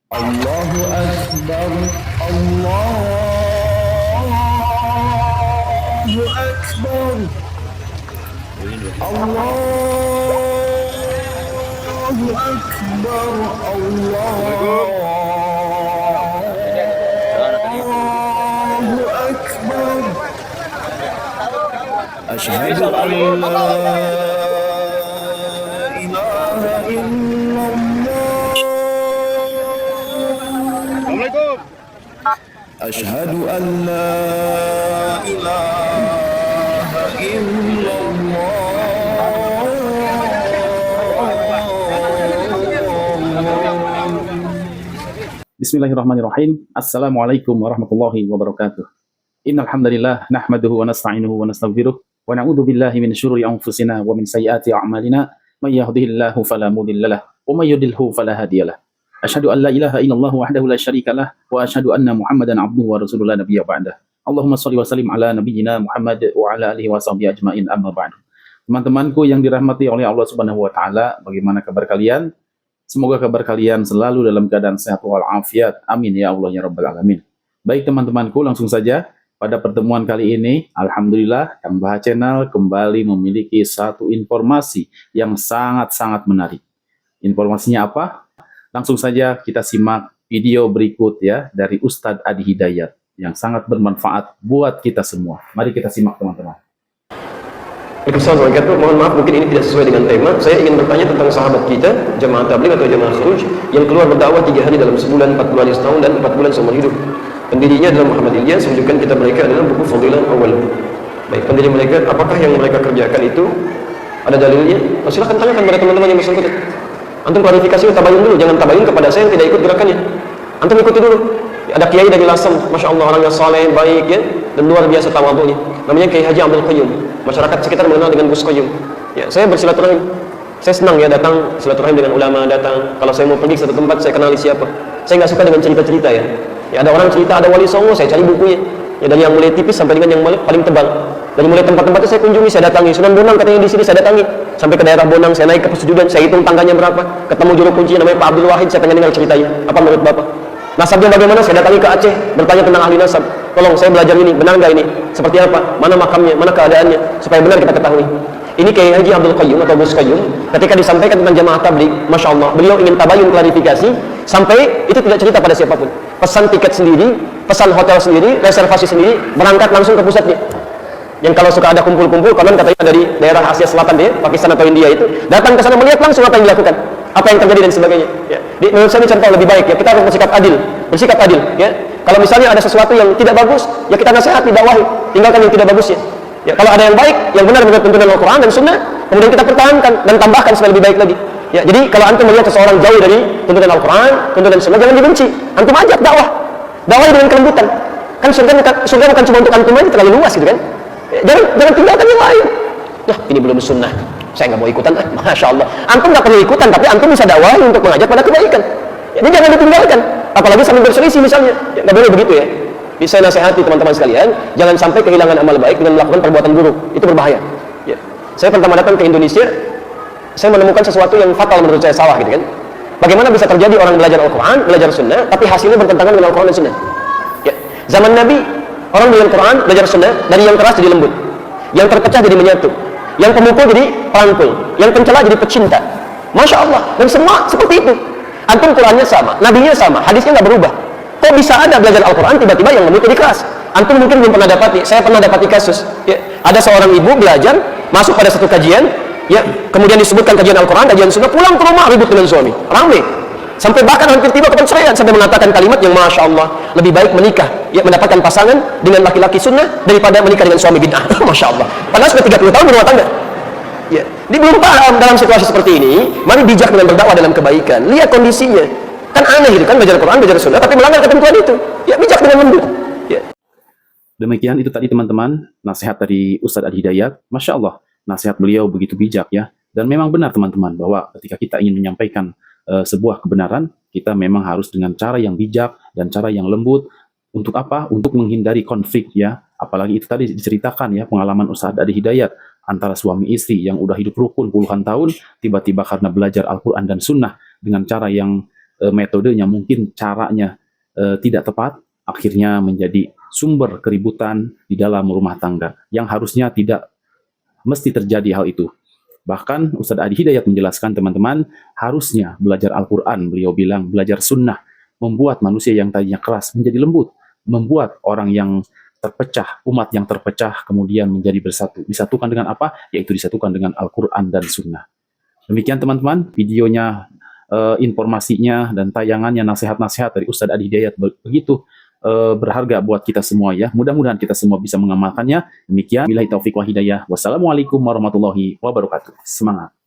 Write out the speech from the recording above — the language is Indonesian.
Allahu Akbar, Allahu Akbar, Allahu Akbar, Allahu Akbar. Asyhadu an la ilaha illallah. Asyhadu an la ilaha illallah. Bismillahirrahmanirrahim. Assalamualaikum warahmatullahi wabarakatuh. Innal hamdalillah nahmaduhu wa nasta'inuhu wa nastaghfiruh wa na'udzu billahi min syururi anfusina wa min sayyiati a'malina. May yahdihillahu fala mudhillalah wa may yudlilhu fala hadiyalah. Asyhadu an la ilaha illallah wahdahu la syarikalah wa asyhadu anna Muhammadan abduhu wa rasulullah nabiyya ba'dah. Allahumma shalli wa sallim ala nabiyyina Muhammad wa ala alihi wa sahbihi ajmain amma ba'du. Teman-temanku yang dirahmati oleh Allah Subhanahu wa taala, bagaimana kabar kalian? Semoga kabar kalian selalu dalam keadaan sehat walafiat. Amin ya Allah ya rabbal alamin. Baik teman-temanku, langsung saja pada pertemuan kali ini, alhamdulillah Kang Bahar Channel kembali memiliki satu informasi yang sangat-sangat menarik. Informasinya apa? Langsung saja kita simak video berikut ya dari Ustadz Adi Hidayat yang sangat bermanfaat buat kita semua. Mari kita simak teman-teman. Waalaikumsalam warahmatullahi wabarakatuh. Mohon maaf mungkin ini tidak sesuai dengan tema. Saya ingin bertanya tentang sahabat kita, jamaah tabligh atau jamaah khuruj yang keluar berdakwah 3 hari dalam sebulan, 40 hari setahun dan 4 bulan seumur hidup. Pendirinya adalah Muhammad Ilyas, rujukan kitab mereka adalah buku Fadilah Awal. Baik, pendiri mereka, apakah yang mereka kerjakan itu ada dalilnya? Oh, silahkan tanyakan kepada teman-teman yang bersangkutan. Antum klarifikasi tabayun dulu, jangan tabayun kepada saya yang tidak ikut gerakannya. Antum ikuti dulu. Ada kiai dari Lasem, masya Allah orangnya saleh, baik ya, dan luar biasa tawadhunya. Namanya Kiai Haji Abdul Qayyum. Masyarakat sekitar mengenal dengan Gus Qayyum. Ya, saya bersilaturahim. Saya senang ya datang silaturahim dengan ulama datang. Kalau saya mau pergi ke satu tempat, saya kenali siapa. Saya nggak suka dengan cerita-cerita ya. Ya ada orang cerita ada wali songo, saya cari bukunya. Ya dari yang mulai tipis sampai dengan yang paling tebal. Dari mulai tempat-tempat itu saya kunjungi, saya datangi. Sunan Bonang katanya di sini saya datangi. Sampai ke daerah Bonang, saya naik ke pesujudan, saya hitung tangganya berapa. Ketemu juru kunci namanya Pak Abdul Wahid, saya pengen dengar ceritanya. Apa menurut Bapak? Nasabnya bagaimana? Saya datangi ke Aceh, bertanya tentang ahli nasab. Tolong saya belajar ini, benar nggak ini? Seperti apa? Mana makamnya? Mana keadaannya? Supaya benar kita ketahui. Ini Kiai Haji Abdul Qayyum atau Gus Qayyum, ketika disampaikan tentang jamaah tabligh, masya Allah, beliau ingin tabayun klarifikasi, sampai itu tidak cerita pada siapapun. Pesan tiket sendiri, pesan hotel sendiri, reservasi sendiri, berangkat langsung ke pusatnya. Yang kalau suka ada kumpul-kumpul, konon katanya dari daerah Asia Selatan deh, Pakistan atau India itu, datang ke sana melihat langsung apa yang dilakukan, apa yang terjadi dan sebagainya. Ya. Menurut saya ini contoh lebih baik ya, kita harus bersikap adil, ya. Kalau misalnya ada sesuatu yang tidak bagus, ya kita nasihati, dakwahi, tinggalkan yang tidak bagusnya. Ya, kalau ada yang baik, yang benar menurut tuntunan Al-Quran dan Sunnah, kemudian kita pertahankan dan tambahkan supaya lebih baik lagi. Ya, jadi kalau antum melihat seseorang jauh dari tuntunan Al-Quran, tuntunan Sunnah, jangan dibenci. Antum ajak dakwahi dengan kelembutan. Kan surga bukan cuma untuk antum aja, terlalu luas gitu kan. Ya, jangan tinggalkan yang lain. Nah, ini belum sunnah, saya nggak mau ikutan. Masya Allah, antum nggak perlu ikutan, tapi antum bisa dakwahi untuk mengajak pada kebaikan. Jadi jangan ditinggalkan, apalagi sambil berselisih misalnya. Ya, nggak boleh begitu ya. Bisa nasihati teman-teman sekalian, jangan sampai kehilangan amal baik dengan melakukan perbuatan buruk, itu berbahaya. Ya. Saya pertama datang ke Indonesia, saya menemukan sesuatu yang fatal menurut saya, salah gitu kan. Bagaimana bisa terjadi orang belajar Al-Quran, belajar Sunnah, tapi hasilnya bertentangan dengan Al-Quran dan Sunnah. Ya. Zaman Nabi, orang belajar Quran, belajar Sunnah, dari yang keras jadi lembut, yang terpecah jadi menyatu, yang pemukul jadi pelangkul, yang pencela jadi pecinta. Masya Allah, dan semua seperti itu. Antum Qurannya sama, Nabinya sama, hadisnya nggak berubah. Kok bisa ada belajar Al-Quran tiba-tiba yang lembut jadi keras? Antum mungkin belum pernah dapati, saya pernah dapati kasus. Ya, ada seorang ibu belajar, masuk pada satu kajian, ya, kemudian disebutkan kajian Al-Quran, kajian Sunnah, pulang ke rumah ribut dengan suami, ramai. Sampai bahkan hampir tiba ke perceraian, sampai mengatakan kalimat yang Masya Allah, lebih baik menikah, ya, mendapatkan pasangan dengan laki-laki Sunnah daripada menikah dengan suami bid'ah. Masya Allah. Padahal sudah 30 tahun berumah tangga. Ya, dia belum paham dalam situasi seperti ini. Mari bijak dengan berdakwah dalam kebaikan. Lihat kondisinya. Kan aneh gitu kan, belajar Quran, belajar Sunnah, tapi melanggar ketentuan itu. Ya, bijak dengan lembut. Ya. Demikian itu tadi teman-teman, nasihat dari Ustadz Adi Hidayat. Masya Allah, nasihat beliau begitu bijak ya. Dan memang benar teman-teman, bahwa ketika kita ingin menyampaikan sebuah kebenaran, kita memang harus dengan cara yang bijak dan cara yang lembut. Untuk apa? Untuk menghindari konflik ya. Apalagi itu tadi diceritakan ya, pengalaman Ustadz Adi Hidayat antara suami istri yang udah hidup rukun puluhan tahun, tiba-tiba karena belajar Al-Quran dan Sunnah dengan cara yang metodenya, mungkin caranya tidak tepat, akhirnya menjadi sumber keributan di dalam rumah tangga yang harusnya tidak mesti terjadi hal itu. Bahkan Ustadz Adi Hidayat menjelaskan teman-teman harusnya belajar Al-Quran. Beliau bilang belajar sunnah membuat manusia yang tadinya keras menjadi lembut, membuat orang yang terpecah, umat yang terpecah kemudian menjadi bersatu. Disatukan dengan apa? Yaitu disatukan dengan Al-Quran dan sunnah. Demikian teman-teman videonya, informasinya dan tayangannya, nasihat-nasihat dari Ustadz Adi Hidayat begitu berharga buat kita semua ya. Mudah-mudahan kita semua bisa mengamalkannya. Demikian, billahi taufiq wa hidayah. Wassalamualaikum warahmatullahi wabarakatuh. Semangat.